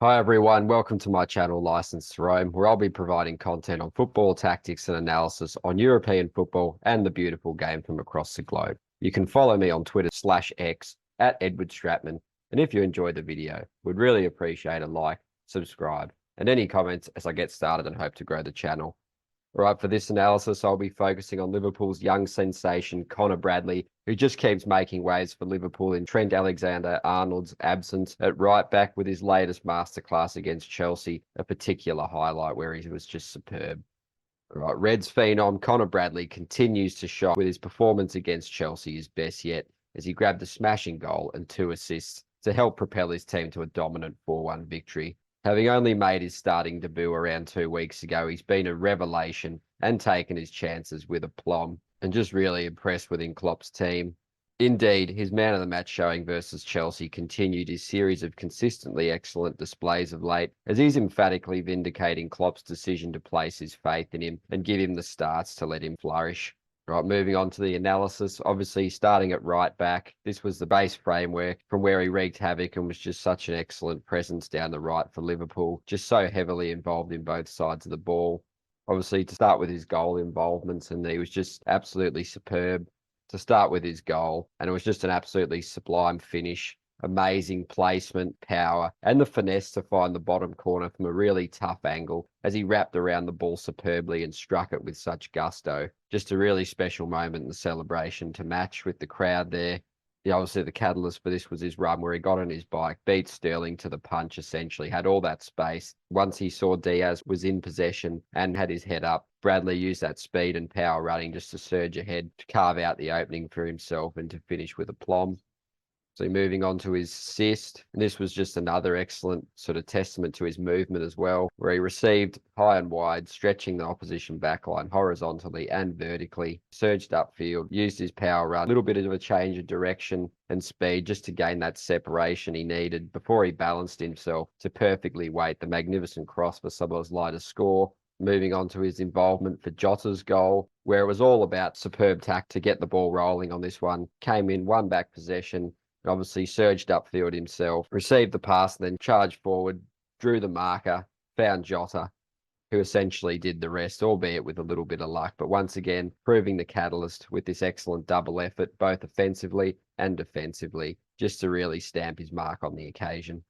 Hi everyone, welcome to my channel License to Roam, where I'll be providing content on football tactics and analysis on European football and the beautiful game from across the globe. You can follow me on Twitter/X at Edward Stratman, and if you enjoyed the video, we'd really appreciate a like, subscribe, and any comments as I get started and hope to grow the channel. Right, for this analysis, I'll be focusing on Liverpool's young sensation, Conor Bradley, who just keeps making waves for Liverpool in Trent Alexander-Arnold's absence at right back with his latest masterclass against Chelsea, a particular highlight where he was just superb. Right, Reds phenom Conor Bradley continues to shine with his performance against Chelsea his best yet, as he grabbed a smashing goal and 2 assists to help propel his team to a dominant 4-1 victory. Having only made his starting debut around 2 weeks ago, he's been a revelation and taken his chances with aplomb, and just really impressed within Klopp's team. Indeed, his man of the match showing versus Chelsea continued his series of consistently excellent displays of late, as he's emphatically vindicating Klopp's decision to place his faith in him and give him the starts to let him flourish. Right, moving on to the analysis, obviously starting at right back, this was the base framework from where he wreaked havoc and was just such an excellent presence down the right for Liverpool, just so heavily involved in both sides of the ball. Obviously, to start with his goal involvements, and he was just absolutely superb to start with his goal, and it was just an absolutely sublime finish. Amazing placement, power, and the finesse to find the bottom corner from a really tough angle as he wrapped around the ball superbly and struck it with such gusto. Just a really special moment in the celebration to match with the crowd there. Yeah, obviously the catalyst for this was his run where he got on his bike, beat Sterling to the punch essentially, had all that space. Once he saw Diaz was in possession and had his head up, Bradley used that speed and power running just to surge ahead to carve out the opening for himself and to finish with aplomb. So moving on to his assist, and this was just another excellent sort of testament to his movement as well, where he received high and wide, stretching the opposition backline horizontally and vertically, surged upfield, used his power run, a little bit of a change of direction and speed just to gain that separation he needed before he balanced himself to perfectly weight the magnificent cross for Szoboszlai to score. Moving on to his involvement for Jota's goal, where it was all about superb tact to get the ball rolling on this one. Came in, won back possession, obviously surged upfield himself, received the pass, and then charged forward, drew the marker, found Jota, who essentially did the rest, albeit with a little bit of luck. But once again, proving the catalyst with this excellent double effort, both offensively and defensively, just to really stamp his mark on the occasion.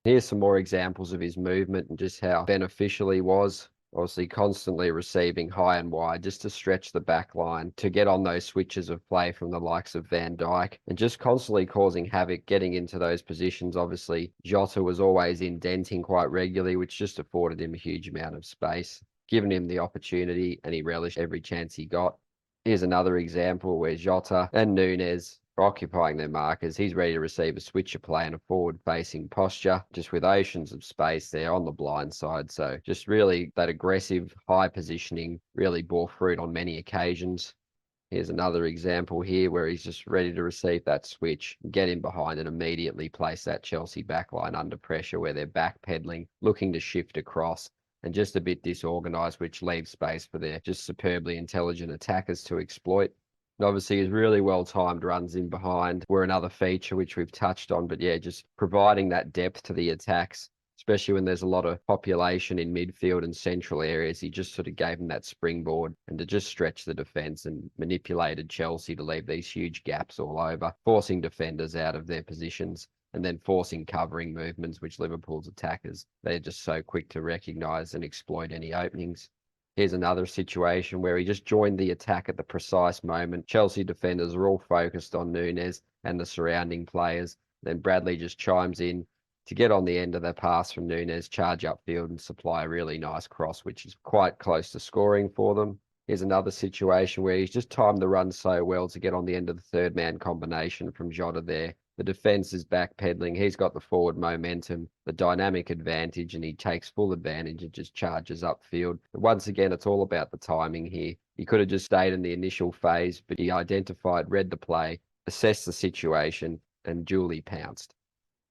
Here's some more examples of his movement and just how beneficial he was. Obviously constantly receiving high and wide just to stretch the back line, to get on those switches of play from the likes of Van Dijk, and just constantly causing havoc, getting into those positions. Obviously, Jota was always indenting quite regularly, which just afforded him a huge amount of space, giving him the opportunity, and he relished every chance he got. Here's another example where Jota and Nunes occupying their markers. He's ready to receive a switcher play and a forward-facing posture, just with oceans of space there on the blind side. So just really that aggressive, high positioning really bore fruit on many occasions. Here's another example here where he's just ready to receive that switch, get in behind and immediately place that Chelsea backline under pressure where they're backpedaling, looking to shift across and just a bit disorganised, which leaves space for their just superbly intelligent attackers to exploit. And obviously, his really well-timed runs in behind were another feature which we've touched on. But yeah, just providing that depth to the attacks, especially when there's a lot of population in midfield and central areas. He just sort of gave them that springboard and to just stretch the defence and manipulated Chelsea to leave these huge gaps all over, forcing defenders out of their positions and then forcing covering movements, which Liverpool's attackers, they're just so quick to recognise and exploit any openings. Here's another situation where he just joined the attack at the precise moment. Chelsea defenders are all focused on Nunes and the surrounding players. Then Bradley just chimes in to get on the end of the pass from Nunes, charge upfield and supply a really nice cross, which is quite close to scoring for them. Here's another situation where he's just timed the run so well to get on the end of the third man combination from Jota there. The defence is backpedaling. He's got the forward momentum, the dynamic advantage, and he takes full advantage and just charges upfield. But once again, it's all about the timing here. He could have just stayed in the initial phase, but he identified, read the play, assessed the situation, and duly pounced.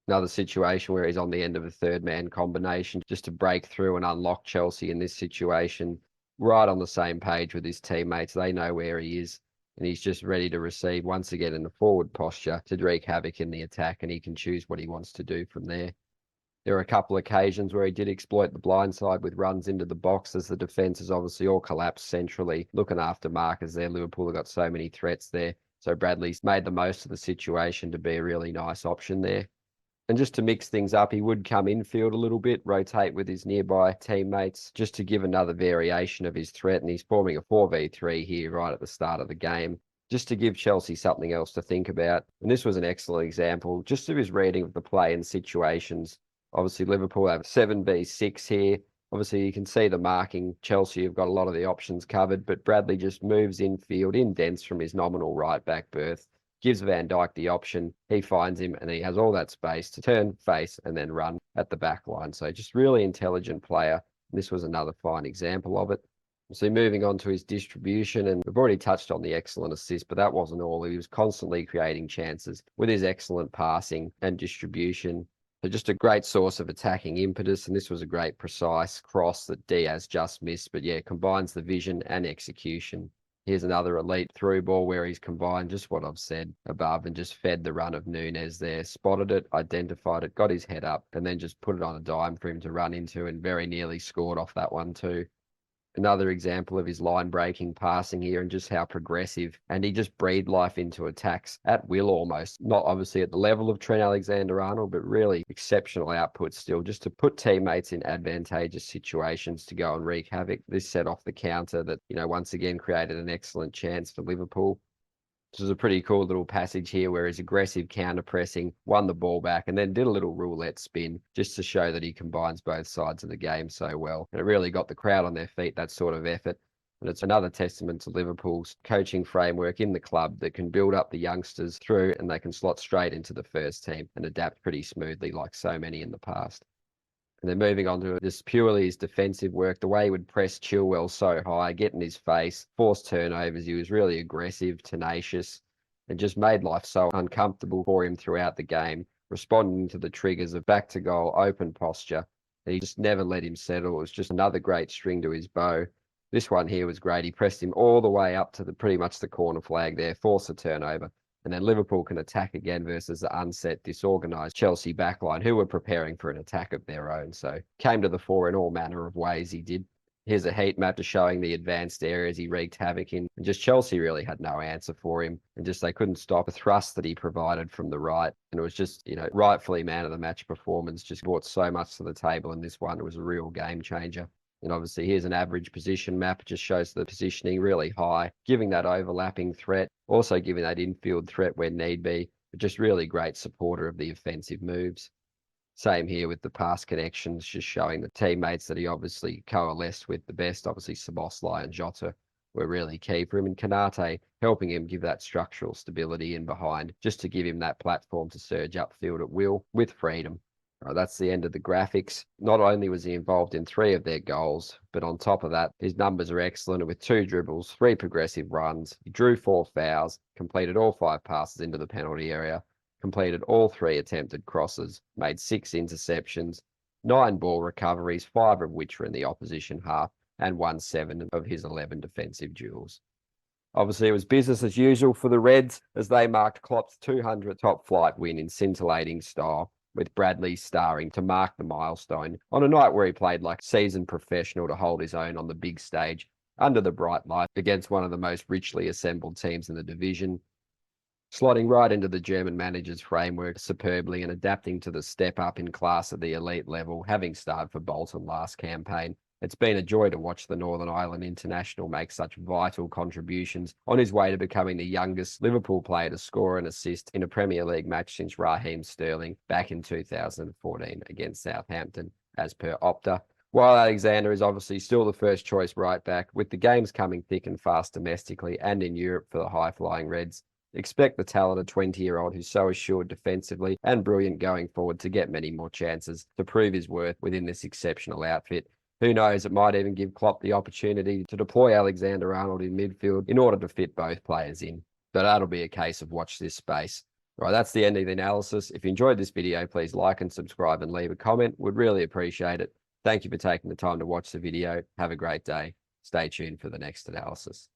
Another situation where he's on the end of a third man combination just to break through and unlock Chelsea in this situation. Right on the same page with his teammates. They know where he is. And he's just ready to receive once again in the forward posture to wreak havoc in the attack, and he can choose what he wants to do from there. There are a couple of occasions where he did exploit the blind side with runs into the box as the defence has obviously all collapsed centrally, looking after markers there. Liverpool have got so many threats there. So Bradley's made the most of the situation to be a really nice option there. And just to mix things up, he would come infield a little bit, rotate with his nearby teammates, just to give another variation of his threat. And he's forming a 4v3 here right at the start of the game, just to give Chelsea something else to think about. And this was an excellent example, just of his reading of the play and situations. Obviously, Liverpool have 7v6 here. Obviously, you can see the marking. Chelsea have got a lot of the options covered, but Bradley just moves infield, indents from his nominal right-back berth, gives Van Dijk the option. He finds him, and he has all that space to turn, face, and then run at the back line. So just really intelligent player. This was another fine example of it. So moving on to his distribution, and we've already touched on the excellent assist, but that wasn't all. He was constantly creating chances with his excellent passing and distribution. So just a great source of attacking impetus, and this was a great precise cross that Diaz just missed, but yeah, combines the vision and execution. Here's another elite through ball where he's combined just what I've said above and just fed the run of Núñez there, spotted it, identified it, got his head up, and then just put it on a dime for him to run into and very nearly scored off that one too. Another example of his line-breaking passing here and just how progressive. And he just breathed life into attacks at will almost. Not obviously at the level of Trent Alexander-Arnold, but really exceptional output still, just to put teammates in advantageous situations to go and wreak havoc. This set off the counter that, once again created an excellent chance for Liverpool. This was a pretty cool little passage here where his aggressive counter pressing won the ball back and then did a little roulette spin just to show that he combines both sides of the game so well. And it really got the crowd on their feet, that sort of effort. And it's another testament to Liverpool's coaching framework in the club that can build up the youngsters through and they can slot straight into the first team and adapt pretty smoothly like so many in the past. And then moving on to just purely his defensive work, the way he would press Chilwell so high, get in his face, force turnovers. He was really aggressive, tenacious, and just made life so uncomfortable for him throughout the game, responding to the triggers of back to goal, open posture. And he just never let him settle. It was just another great string to his bow. This one here was great. He pressed him all the way up to pretty much the corner flag there, forced a turnover. And then Liverpool can attack again versus the unset, disorganised Chelsea backline, who were preparing for an attack of their own. So came to the fore in all manner of ways he did. Here's a heat map just showing the advanced areas he wreaked havoc in. And just Chelsea really had no answer for him. And just they couldn't stop the thrust that he provided from the right. And it was just, rightfully man of the match performance. Just brought so much to the table in this one. It was a real game changer. And obviously here's an average position map. It just shows the positioning really high, giving that overlapping threat, also giving that infield threat where need be, but just really great supporter of the offensive moves. Same here with the pass connections, just showing the teammates that he obviously coalesced with the best. Obviously Szoboszlai and Jota were really key for him, and Konate helping him give that structural stability in behind, just to give him that platform to surge upfield at will with freedom. That's the end of the graphics. Not only was he involved in 3 of their goals, but on top of that, his numbers are excellent with 2 dribbles, 3 progressive runs. He drew 4 fouls, completed all 5 passes into the penalty area, completed all 3 attempted crosses, made 6 interceptions, 9 ball recoveries, 5 of which were in the opposition half, and won 7 of his 11 defensive duels. Obviously, it was business as usual for the Reds as they marked Klopp's 200th top-flight win in scintillating style, with Bradley starring to mark the milestone on a night where he played like a seasoned professional to hold his own on the big stage under the bright light against one of the most richly assembled teams in the division, slotting right into the German manager's framework superbly and adapting to the step up in class at the elite level, having starred for Bolton last campaign. It's been a joy to watch the Northern Ireland international make such vital contributions on his way to becoming the youngest Liverpool player to score an assist in a Premier League match since Raheem Sterling back in 2014 against Southampton, as per Opta. While Alexander is obviously still the first choice right back, with the games coming thick and fast domestically and in Europe for the high-flying Reds, expect the talented 20-year-old who's so assured defensively and brilliant going forward to get many more chances to prove his worth within this exceptional outfit. Who knows, it might even give Klopp the opportunity to deploy Alexander-Arnold in midfield in order to fit both players in. But that'll be a case of watch this space. Right, that's the end of the analysis. If you enjoyed this video, please like and subscribe and leave a comment. Would really appreciate it. Thank you for taking the time to watch the video. Have a great day. Stay tuned for the next analysis.